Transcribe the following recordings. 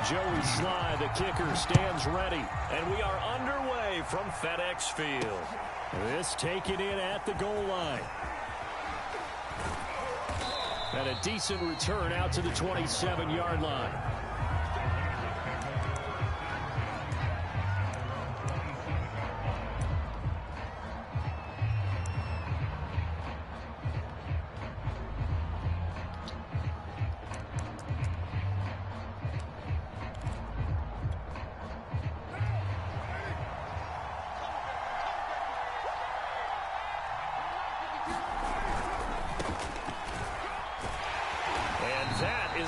Joey Sly, the kicker, stands ready. And we are underway from FedEx Field. This taken in at the goal line. And a decent return out to the 27-yard line.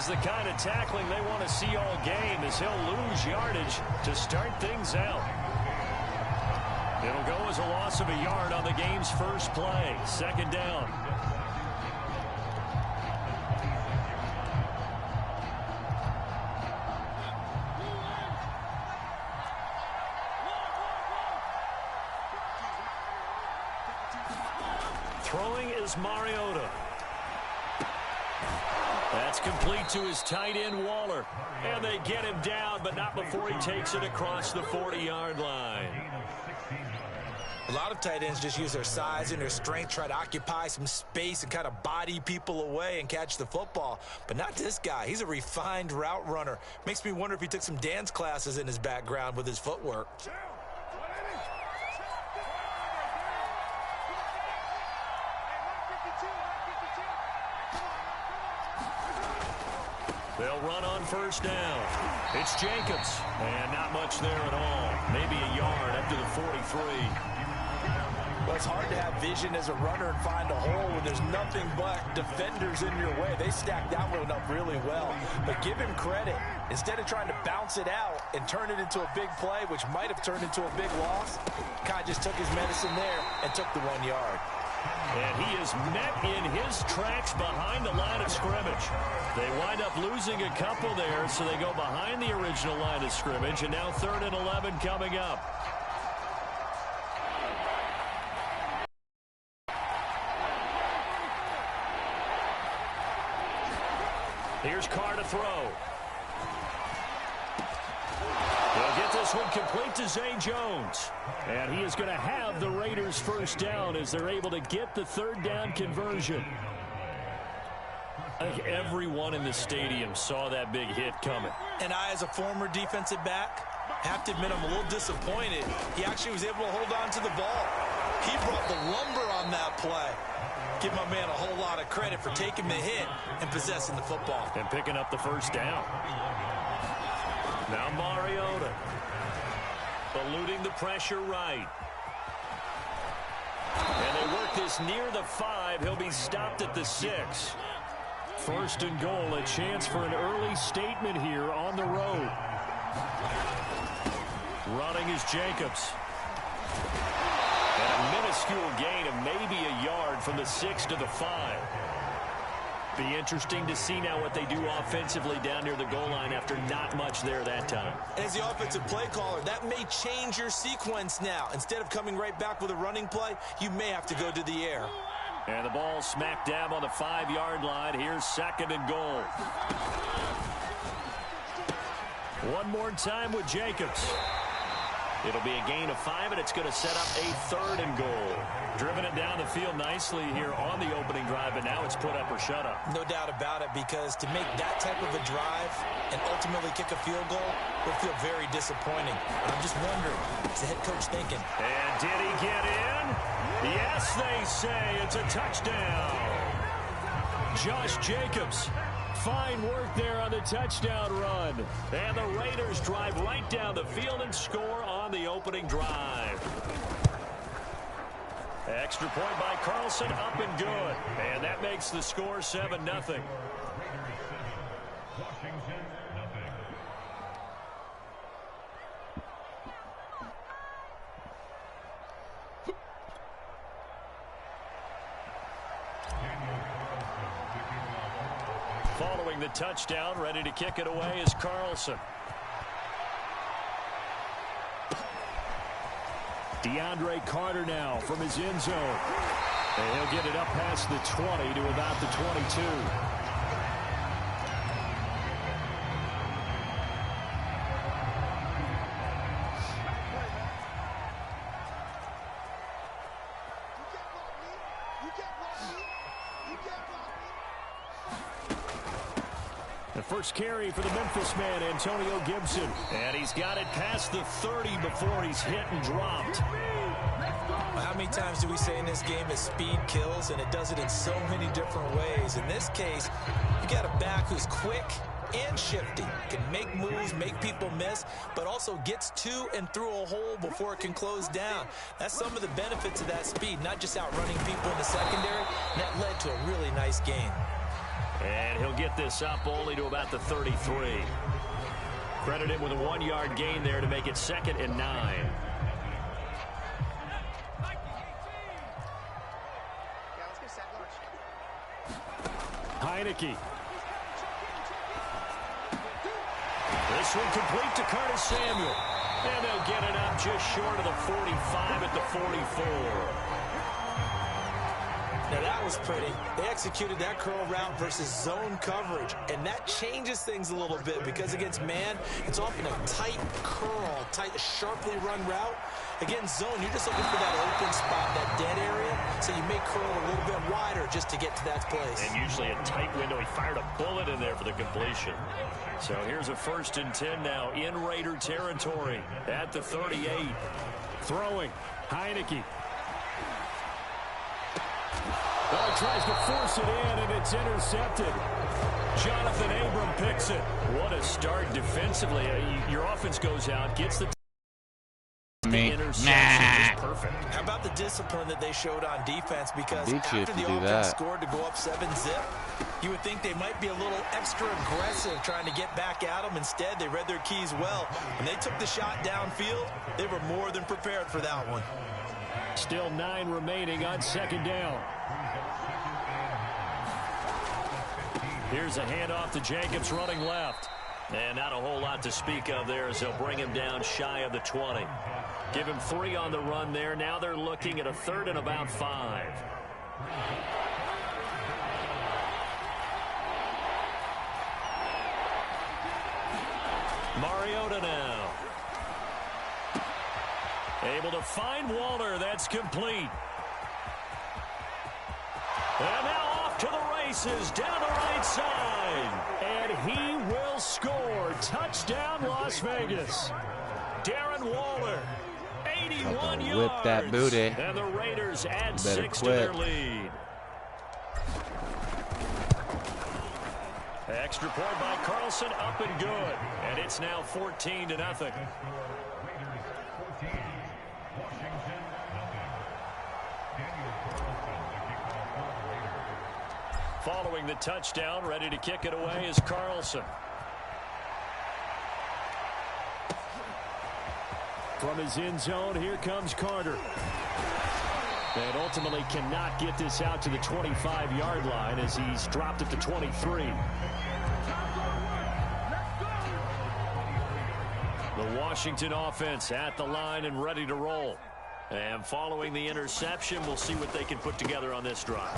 The kind of tackling they want to see all game, as he'll lose yardage to start things out. It'll go as a loss of a yard on the game's first play. Second down. Throwing is Mariota. That's complete to his tight end, Waller. And they get him down, but not before he takes it across the 40-yard line. A lot of tight ends just use their size and their strength, try to occupy some space and kind of body people away and catch the football. But not this guy. He's a refined route runner. Makes me wonder if he took some dance classes in his background with his footwork. They'll run on first down. It's Jacobs. And not much there at all. Maybe a yard up to the 43. Well, it's hard to have vision as a runner and find a hole when there's nothing but defenders in your way. They stacked that one up really well. But give him credit. Instead of trying to bounce it out and turn it into a big play, which might have turned into a big loss, Kai just took his medicine there and took the 1 yard. And he is met in his tracks behind the line of scrimmage. They wind up losing a couple there, so they go behind the original line of scrimmage, and now 3rd and 11 coming up. Here's Carr to throw. They'll get this one complete to Zay Jones. And he is going to have the Raiders first down as they're able to get the 3rd down conversion. I think everyone in the stadium saw that big hit coming. And I, as a former defensive back, have to admit I'm a little disappointed. He actually was able to hold on to the ball. He brought the lumber on that play. Give my man a whole lot of credit for taking the hit and possessing the football. And picking up the first down. Now Mariota. Eluding the pressure right. And they work this near the 5. He'll be stopped at the 6. 1st and goal, a chance for an early statement here on the road. Running is Jacobs. And a minuscule gain of maybe a yard from the 6 to the 5. Be interesting to see now what they do offensively down near the goal line after not much there that time. As the offensive play caller, that may change your sequence now. Instead of coming right back with a running play, you may have to go to the air. And the ball smack dab on the 5-yard line. Here's 2nd and goal. One more time with Jacobs. It'll be a gain of 5, and it's going to set up a 3rd and goal. Driven it down the field nicely here on the opening drive, but now it's put up or shut up. No doubt about it, because to make that type of a drive and ultimately kick a field goal will feel very disappointing. And I'm just wondering, what's the head coach thinking? And did he get in? Yes, they say it's a touchdown. Josh Jacobs. Fine work there on the touchdown run. And the Raiders drive right down the field and score on the opening drive. Extra point by Carlson, up and good. And that makes the score 7-0. Following the touchdown, ready to kick it away is Carlson. DeAndre Carter now from his end zone. And he'll get it up past the 20 to about the 22. The first carry for the Memphis man, Antonio Gibson. And he's got it past the 30 before he's hit and dropped. How many times do we say in this game that speed kills, and it does it in so many different ways? In this case, you got a back who's quick and shifty, can make moves, make people miss, but also gets to and through a hole before it can close down. That's some of the benefits of that speed, not just outrunning people in the secondary. And that led to a really nice gain. And he'll get this up only to about the 33. Credit him with a 1-yard gain there to make it 2nd and 9. Heineke. This one complete to Curtis Samuel. And they'll get it up just short of the 45 at the 44. Now that was pretty. They executed that curl route versus zone coverage, and that changes things a little bit because against man, it's often a tight curl, tight, sharply run route. Against zone, you're just looking for that open spot, that dead area, so you may curl a little bit wider just to get to that place. And usually a tight window. He fired a bullet in there for the completion. So here's a 1st and 10 now in Raider territory at the 38. Throwing, Heineke. Well, he tries to force it in, and it's intercepted. Jonathan Abram picks it. What a start defensively. Your offense goes out, gets the interception. Perfect. How about the discipline that they showed on defense? Because after the offense scored to go up 7-zip, you would think they might be a little extra aggressive trying to get back at them. Instead, they read their keys well. When they took the shot downfield, they were more than prepared for that one. Still 9 remaining on 2nd down. Here's a handoff to Jacobs running left. And not a whole lot to speak of there as they'll bring him down shy of the 20. Give him 3 on the run there. Now they're looking at a 3rd and about 5. Mariota now. Able to find Waller. That's complete. And now off to the races down the right side. And he will score. Touchdown, Las Vegas. Darren Waller, 81 yards. Whip that booty. And the Raiders add 6 to their lead. Extra point by Carlson, up and good. And it's now 14-0. Following the touchdown, ready to kick it away is Carlson. From his end zone, here comes Carter. And ultimately cannot get this out to the 25-yard line as he's dropped it to 23. The Washington offense at the line and ready to roll. And following the interception, we'll see what they can put together on this drive.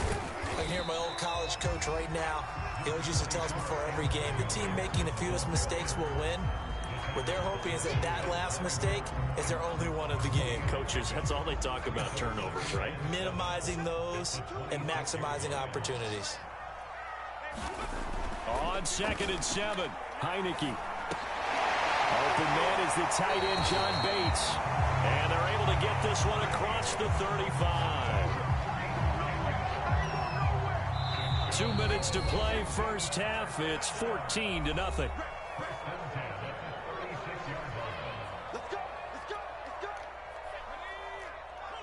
I can hear my old college coach right now. He always used to tell us before every game, the team making the fewest mistakes will win. What they're hoping is that that last mistake is their only one of the game. Coaches, that's all they talk about, turnovers, right? Minimizing those and maximizing opportunities. On 2nd and 7, Heineke. Open man is the tight end, John Bates. And they're able to get this one across the 35. 2 minutes to play, first half. It's 14-0.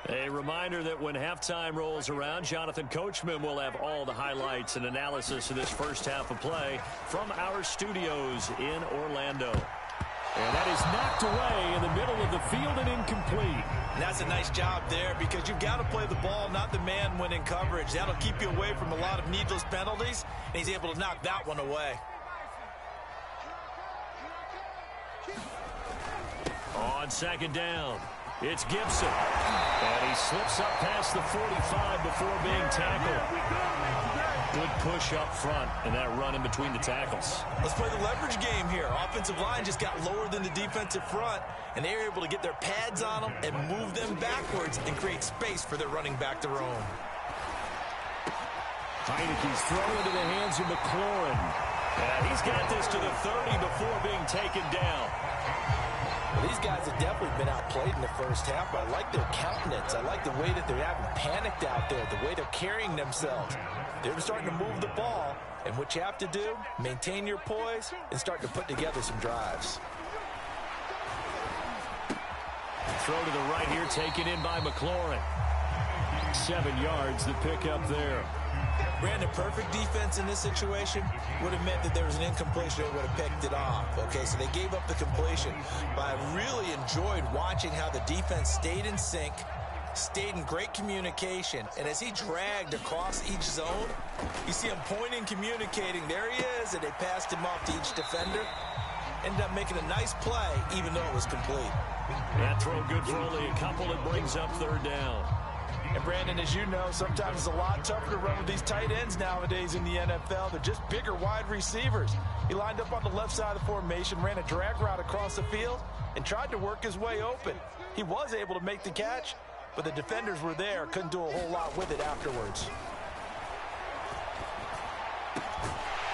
A reminder that when halftime rolls around, Jonathan Coachman will have all the highlights and analysis of this first half of play from our studios in Orlando. And that is knocked away in the middle of the field and incomplete. And that's a nice job there because you've got to play the ball, not the man when in coverage. That'll keep you away from a lot of needless penalties, and he's able to knock that one away. On 2nd down, it's Gibson. And he slips up past the 45 before being tackled. Good push up front and that run in between the tackles. Let's play the leverage game here. Offensive line just got lower than the defensive front, and they were able to get their pads on them and move them backwards and create space for their running back to roam. Heineke's thrown into the hands of McLaurin. And he's got this to the 30 before being taken down. Well, these guys have definitely been outplayed in the first half, but I like their countenance. I like the way that they're having panicked out there, the way they're carrying themselves. They're starting to move the ball, and what you have to do, maintain your poise and start to put together some drives. Throw to the right here, taken in by McLaurin. 7 yards to pick up there. Brandon, perfect defense in this situation would have meant that there was an incompletion that would have picked it off. Okay, so they gave up the completion. But I really enjoyed watching how the defense stayed in sync, stayed in great communication, and as he dragged across each zone, you see him pointing, communicating. There he is, and they passed him off to each defender. Ended up making a nice play, even though it was complete. That throw good for only a couple. It brings up third down. And, Brandon, as you know, sometimes it's a lot tougher to run with these tight ends nowadays in the NFL. They're just bigger wide receivers. He lined up on the left side of the formation, ran a drag route across the field, and tried to work his way open. He was able to make the catch, but the defenders were there, couldn't do a whole lot with it afterwards.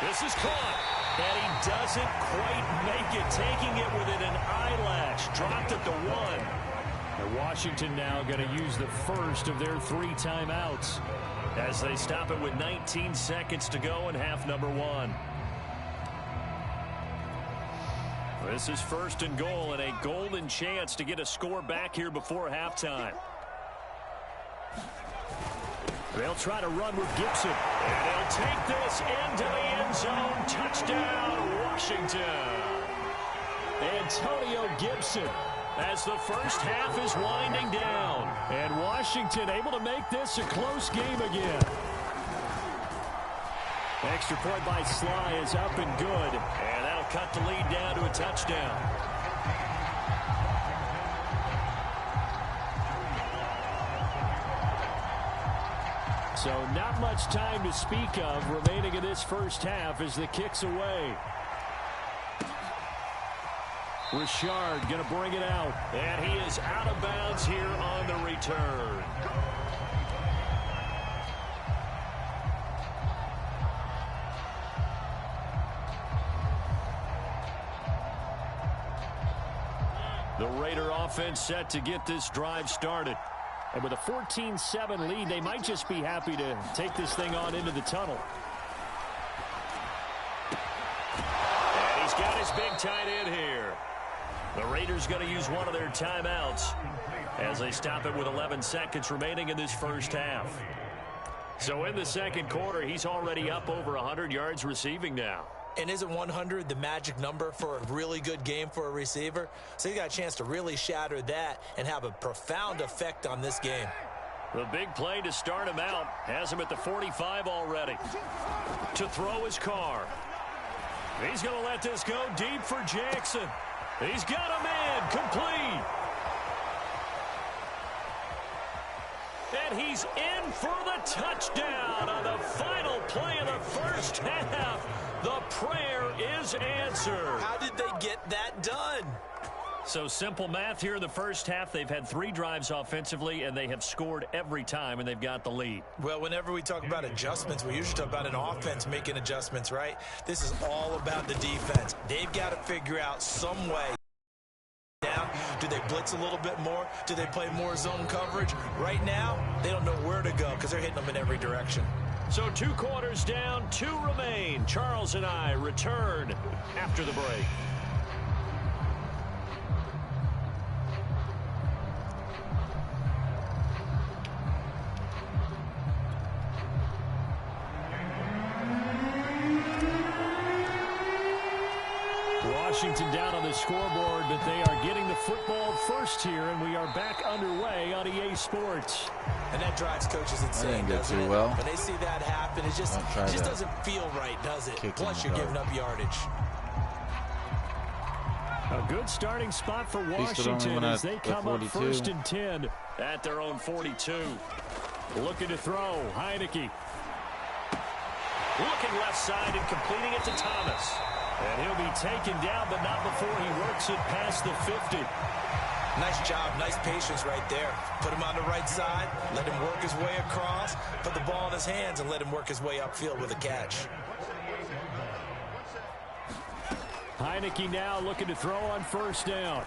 This is caught, and he doesn't quite make it, taking it within an eyelash. Dropped at the 1. And Washington now going to use the first of their 3 timeouts as they stop it with 19 seconds to go in half number 1. This is first and goal and a golden chance to get a score back here before halftime. They'll try to run with Gibson, and they'll take this into the end zone. Touchdown, Washington. Antonio Gibson, as the first half is winding down. And Washington able to make this a close game again. Extra point by Sly is up and good. And that'll cut the lead down to a touchdown. So not much time to speak of remaining in this first half as the kick's away. Richard going to bring it out. And he is out of bounds here on the return. The Raider offense set to get this drive started. And with a 14-7 lead, they might just be happy to take this thing on into the tunnel. And he's got his big tight end here. The Raiders going to use one of their timeouts as they stop it with 11 seconds remaining in this first half. So in the second quarter, he's already up over 100 yards receiving now. And isn't 100 the magic number for a really good game for a receiver? So he got a chance to really shatter that and have a profound effect on this game. The big play to start him out has him at the 45 already. To throw his car. He's going to let this go deep for Jackson. He's got a man complete. And he's in for the touchdown on the final play of the first half. The prayer is answered. How did they get that done? So simple math here in the first half. They've had 3 drives offensively, and they have scored every time, and they've got the lead. Well, whenever we talk about adjustments, we usually talk about an offense making adjustments, right? This is all about the defense. They've got to figure out some way. Down. Do they blitz a little bit more? Do they play more zone coverage? Right now, they don't know where to go because they're hitting them in every direction. So 2 quarters down, 2 remain. Charles and I return after the break. Washington down on the scoreboard, but they are getting the football first here, and we are back underway on EA Sports. And that drives coaches insane, doesn't it? When they see that happen, it just doesn't feel right, does it? Plus, you're giving up yardage. A good starting spot for Washington as they come up 1st and 10 at their own 42. Looking to throw, Heineke. Looking left side and completing it to Thomas. And he'll be taken down, but not before he works it past the 50. Nice job, nice patience right there. Put him on the right side, let him work his way across, put the ball in his hands, and let him work his way upfield with a catch. Heineke now looking to throw on first down.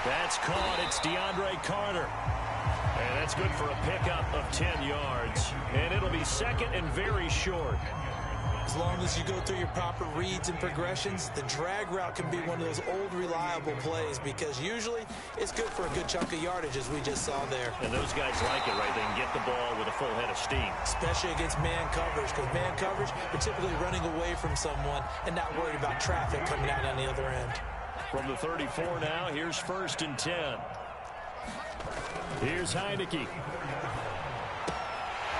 That's caught. It's DeAndre Carter. And that's good for a pickup of 10 yards. And it'll be second and very short. As long as you go through your proper reads and progressions, the drag route can be one of those old reliable plays because usually it's good for a good chunk of yardage as we just saw there. And those guys like it, right? They can get the ball with a full head of steam. Especially against man coverage, because man coverage, you're typically running away from someone and not worried about traffic coming out on the other end. From the 34 now, here's 1st and 10. Here's Heineke.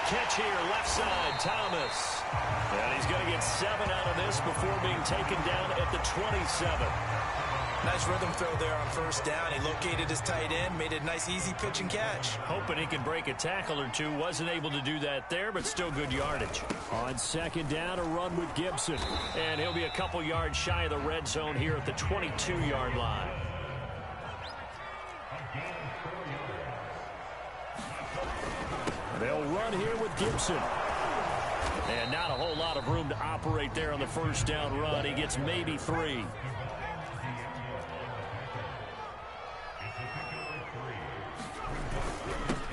Catch here, left side, Thomas. And he's going to get 7 out of this before being taken down at the 27. Nice rhythm throw there on first down. He located his tight end, made it a nice easy pitch and catch. Hoping he could break a tackle or two. Wasn't able to do that there, but still good yardage. On 2nd down, a run with Gibson. And he'll be a couple yards shy of the red zone here at the 22-yard line. They'll run here with Gibson. And not a whole lot of room to operate there on the first down run. He gets maybe 3.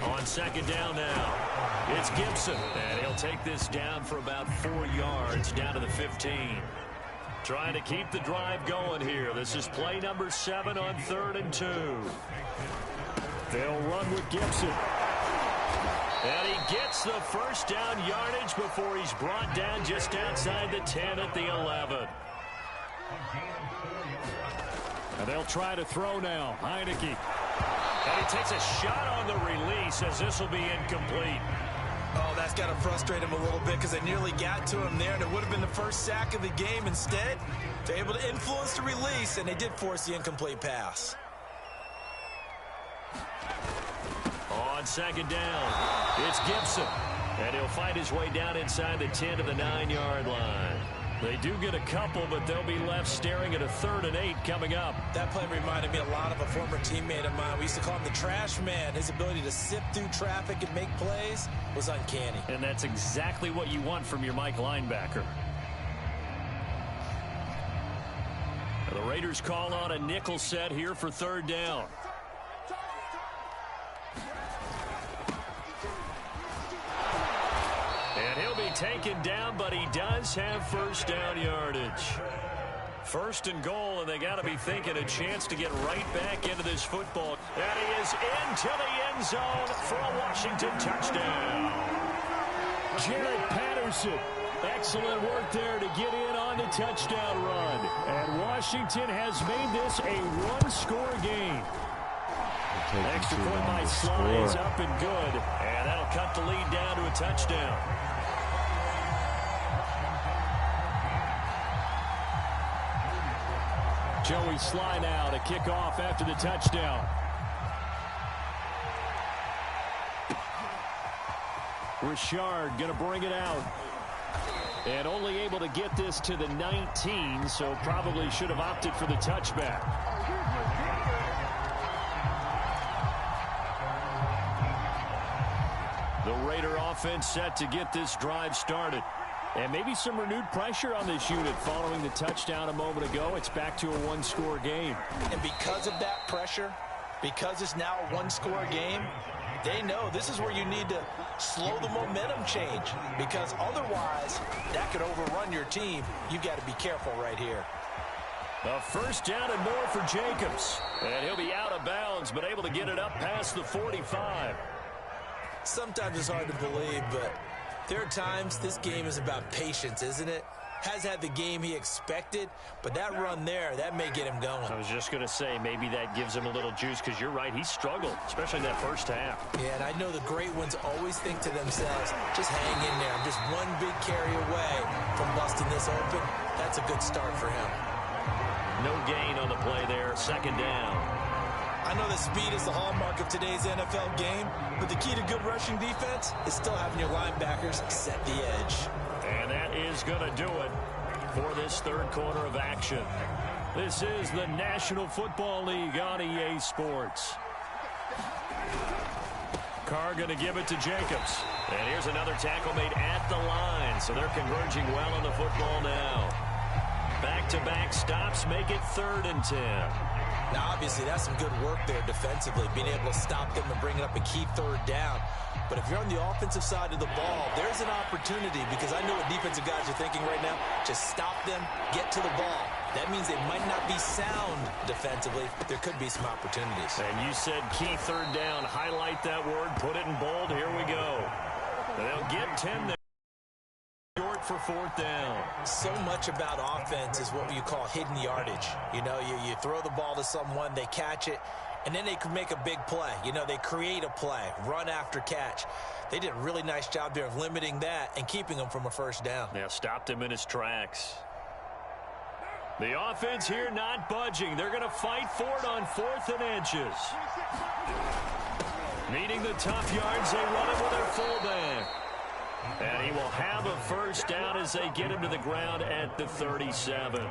On 2nd down now, it's Gibson. And he'll take this down for about 4 yards down to the 15. Trying to keep the drive going here. This is play number 7 on 3rd and 2. They'll run with Gibson. And he gets the first down yardage before he's brought down just outside the 10 at the 11. And they'll try to throw now. Heineke. And he takes a shot on the release as this will be incomplete. Oh, that's got to frustrate him a little bit because they nearly got to him there, and it would have been the first sack of the game. Instead, they're able to influence the release, and they did force the incomplete pass. On 2nd down, it's Gibson. And he'll find his way down inside the 10 to the 9-yard line. They do get a couple, but they'll be left staring at a 3rd and 8 coming up. That play reminded me a lot of a former teammate of mine. We used to call him the trash man. His ability to sift through traffic and make plays was uncanny. And that's exactly what you want from your Mike linebacker. The Raiders call on a nickel set here for 3rd down. And he'll be taken down, but he does have first down yardage. 1st and goal, and they got to be thinking a chance to get right back into this football. And he is into the end zone for a Washington touchdown. Jared Patterson, excellent work there to get in on the touchdown run. And Washington has made this a one-score game. Extra point by Sly is up and good. And that'll cut the lead down to a touchdown. Joey Sly now to kick off after the touchdown. Richard going to bring it out. And only able to get this to the 19, so probably should have opted for the touchback. The Raider offense set to get this drive started. And maybe some renewed pressure on this unit following the touchdown a moment ago. It's back to a one-score game. And because of that pressure, because it's now a one-score game, they know this is where you need to slow the momentum change. Because otherwise, that could overrun your team. You've got to be careful right here. A first down and more for Jacobs. And he'll be out of bounds, but able to get it up past the 45. Sometimes it's hard to believe, but there are times this game is about patience, isn't it? Has had the game he expected, but that run there, that may get him going. I was just going to say, maybe that gives him a little juice, because you're right, he struggled, especially in that first half. Yeah, and I know the great ones always think to themselves, just hang in there. I'm just one big carry away from busting this open. That's a good start for him. No gain on the play there, 2nd down. I know that speed is the hallmark of today's NFL game, but the key to good rushing defense is still having your linebackers set the edge. And that is going to do it for this third quarter of action. This is the National Football League on EA Sports. Carr going to give it to Jacobs. And here's another tackle made at the line, so they're converging well on the football now. Back-to-back stops make it 3rd and 10. Now, obviously, that's some good work there defensively, being able to stop them and bring it up a key 3rd down. But if you're on the offensive side of the ball, there's an opportunity, because I know what defensive guys are thinking right now. Just stop them, get to the ball. That means they might not be sound defensively, but there could be some opportunities. And you said key 3rd down. Highlight that word, put it in bold. Here we go. They'll get 10 there. Short for 4th down. So much about offense is what you call hidden yardage. You know, you throw the ball to someone, they catch it, and then they can make a big play. You know, they create a play, run after catch. They did a really nice job there of limiting that and keeping them from a 1st down. Yeah, stopped him in his tracks. The offense here not budging. They're going to fight for it on 4th and inches. Needing the tough yards, they run it with their fullback. And he will have a 1st down as they get him to the ground at the 37.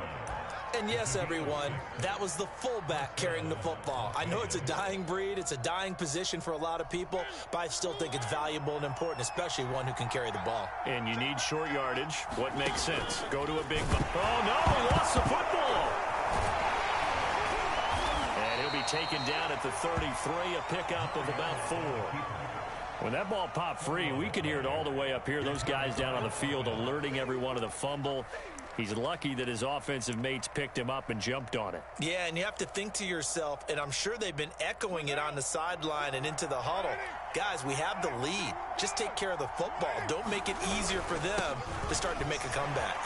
And yes, everyone, that was the fullback carrying the football. I know it's a dying breed, it's a dying position for a lot of people, but I still think it's valuable and important, especially one who can carry the ball. And you need short yardage. What makes sense? Go to a big... Oh, no, he lost the football. And he'll be taken down at the 33, a pickup of about 4. When that ball popped free, we could hear it all the way up here. Those guys down on the field alerting everyone of the fumble. He's lucky that his offensive mates picked him up and jumped on it. Yeah, and you have to think to yourself, and I'm sure they've been echoing it on the sideline and into the huddle. Guys, we have the lead. Just take care of the football. Don't make it easier for them to start to make a comeback.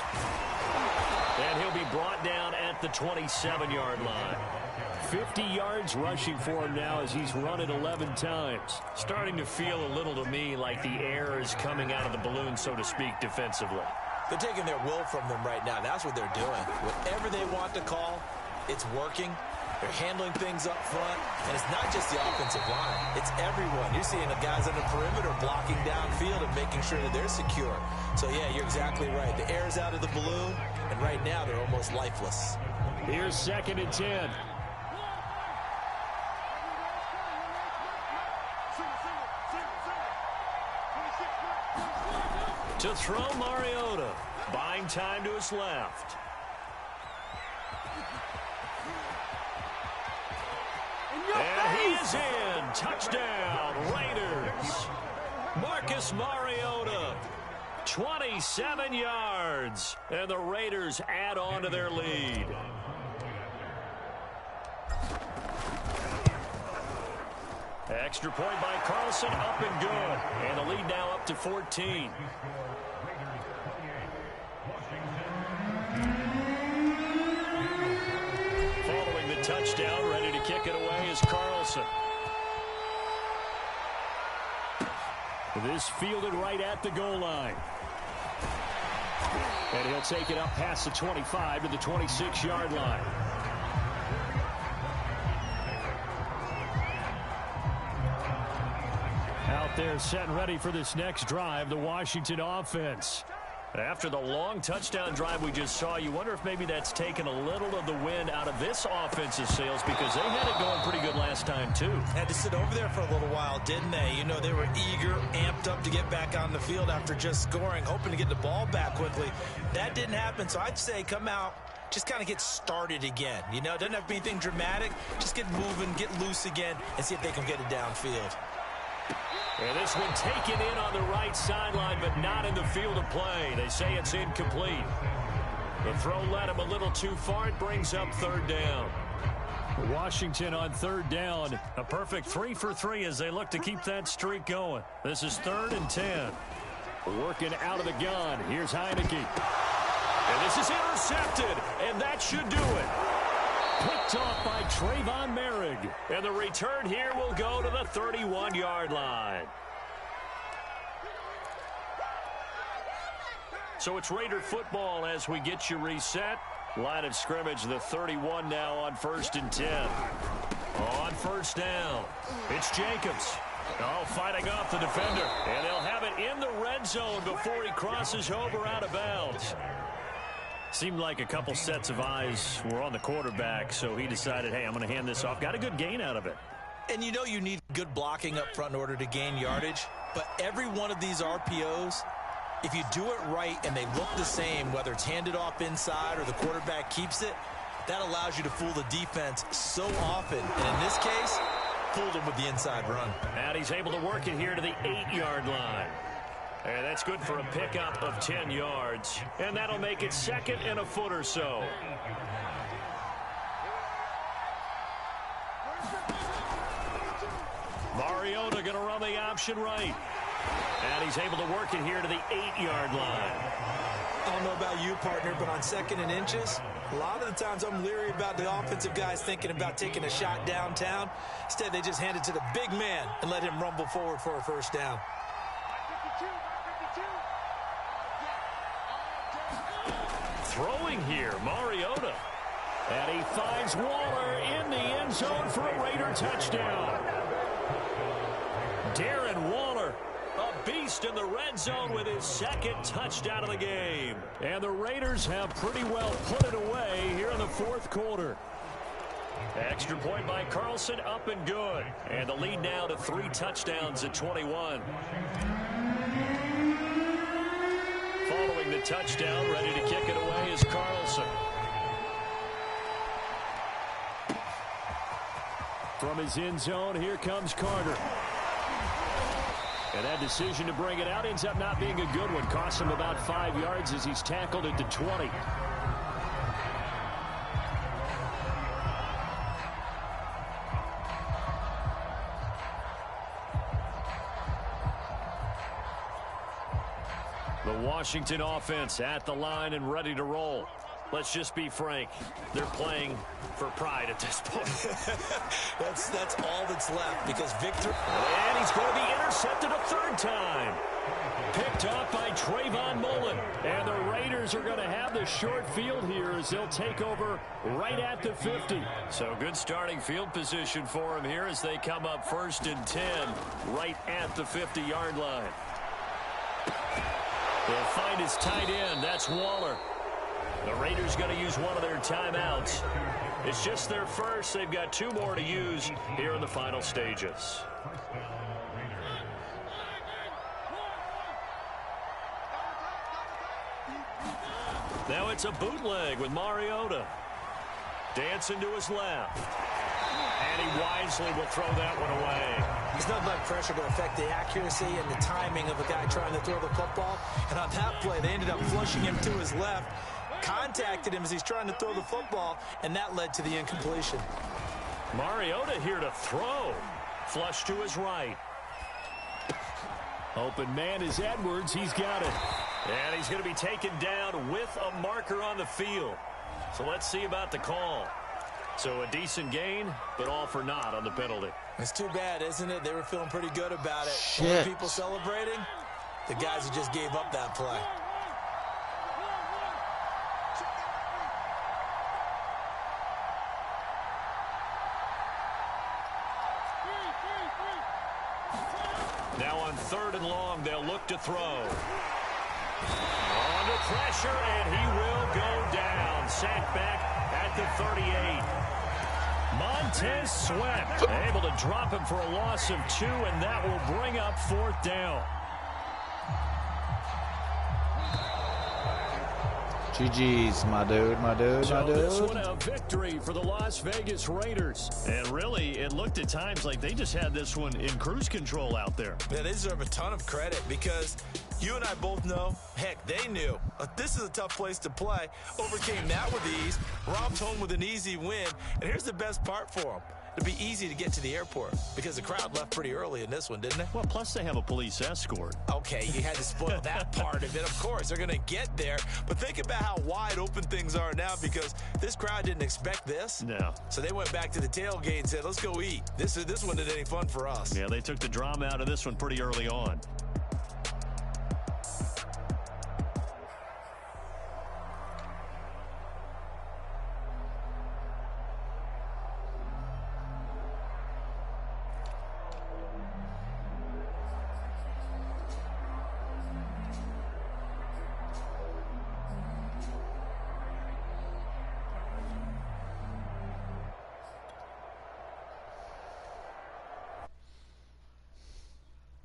And he'll be brought down at the 27-yard line. 50 yards rushing for him now as he's run it 11 times. Starting to feel a little to me like the air is coming out of the balloon, so to speak, defensively. They're taking their will from them right now. That's what they're doing. Whatever they want to call, it's working. They're handling things up front. And it's not just the offensive line. It's everyone. You're seeing the guys on the perimeter blocking downfield and making sure that they're secure. So, yeah, you're exactly right. The air's out of the balloon, and right now they're almost lifeless. Here's 2nd and 10. To throw Mariota. Buying time to his left. And he is in. Touchdown, Raiders. Marcus Mariota. 27 yards. And the Raiders add on to their lead. Extra point by Carlson, up and good. And the lead now up to 14. Following the touchdown, ready to kick it away is Carlson. This fielded right at the goal line. And he'll take it up past the 25 to the 26-yard line. Out there set and ready for this next drive, the Washington offense. After the long touchdown drive we just saw, you wonder if maybe that's taken a little of the wind out of this offensive sails, because they had it going pretty good last time too. Had to sit over there for a little while, didn't they? You know, they were eager, amped up to get back on the field after just scoring, hoping to get the ball back quickly. That didn't happen, so I'd say come out, just kind of get started again. You know, it doesn't have to be anything dramatic. Just get moving, get loose again, and see if they can get it downfield. And this one taken in on the right sideline, but not in the field of play. They say it's incomplete. The throw led him a little too far. It brings up 3rd down. Washington on 3rd down. A perfect 3 for 3 as they look to keep that streak going. This is 3rd and 10. Working out of the gun. Here's Heineke. And this is intercepted, and that should do it. Picked off by Trayvon Merrick. And the return here will go to the 31-yard line. So it's Raider football as we get you reset. Line of scrimmage, the 31 now on 1st and 10. On 1st down, it's Jacobs. Oh, fighting off the defender. And they'll have it in the red zone before he crosses over out of bounds. Seemed like a couple sets of eyes were on the quarterback, so he decided, hey, I'm going to hand this off. Got a good gain out of it. And you know you need good blocking up front in order to gain yardage, but every one of these RPOs If you do it right and they look the same, whether it's handed off inside or the quarterback keeps it, that allows you to fool the defense so often. And in this case, fooled him with the inside run. And he's able to work it here to the 8-yard line. And that's good for a pickup of 10 yards. And that'll make it 2nd and a foot or so. Mariota going to run the option right. And he's able to work it here to the 8-yard line. I don't know about you, partner, but on 2nd and inches, a lot of the times I'm leery about the offensive guys thinking about taking a shot downtown. Instead, they just hand it to the big man and let him rumble forward for a first down. Throwing here, Mariota. And he finds Waller in the end zone for a Raider touchdown. Darren Waller, a beast in the red zone with his 2nd touchdown of the game. And the Raiders have pretty well put it away here in the 4th quarter. Extra point by Carlson, up and good. And the lead now to 3 touchdowns at 21. Following the touchdown, ready to kick it away is Carlson. From his end zone, here comes Carter. And that decision to bring it out ends up not being a good one. Costs him about 5 yards as he's tackled at the 20. The Washington offense at the line and ready to roll. Let's just be frank. They're playing for pride at this point. That's all that's left because Victor... And he's going to be intercepted a 3rd time. Picked off by Trayvon Mullen. And the Raiders are going to have the short field here as they'll take over right at the 50. So good starting field position for him here as they come up 1st and 10 right at the 50-yard line. They'll find his tight end. That's Waller. The Raiders going to use one of their timeouts. It's just their first. They've got 2 more to use here in the final stages. Now it's a bootleg with Mariota. Dancing to his left. And he wisely will throw that one away. There's nothing like pressure to affect the accuracy and the timing of a guy trying to throw the football. And on that play, they ended up flushing him to his left, contacted him as he's trying to throw the football, and that led to the incompletion. Mariota here to throw. Flush to his right. Open man is Edwards. He's got it. And he's going to be taken down with a marker on the field. So let's see about the call. So a decent gain, but all for naught on the penalty. It's too bad, isn't it? They were feeling pretty good about it. Shit. People celebrating, the guys who just gave up that play. Now on 3rd and long, they'll look to throw. Under pressure, and he will go down. Sacked back at the 38. Montez Sweat able to drop him for a loss of 2, and that will bring up 4th down. GG's, my dude, my dude, So my dude. this one a victory for the Las Vegas Raiders. And really, it looked at times like they just had this one in cruise control out there. Yeah, they deserve a ton of credit because you and I both know, heck, they knew. This is a tough place to play. Overcame that with ease. Robbed home with an easy win. And here's the best part for them. It'd be easy to get to the airport because the crowd left pretty early in this one, didn't it? Well, plus they have a police escort. Okay, you had to spoil that part of it. Of course, they're going to get there. But think about how wide open things are now because this crowd didn't expect this. No. So they went back to the tailgate and said, let's go eat. This one isn't any fun for us. Yeah, they took the drama out of this one pretty early on.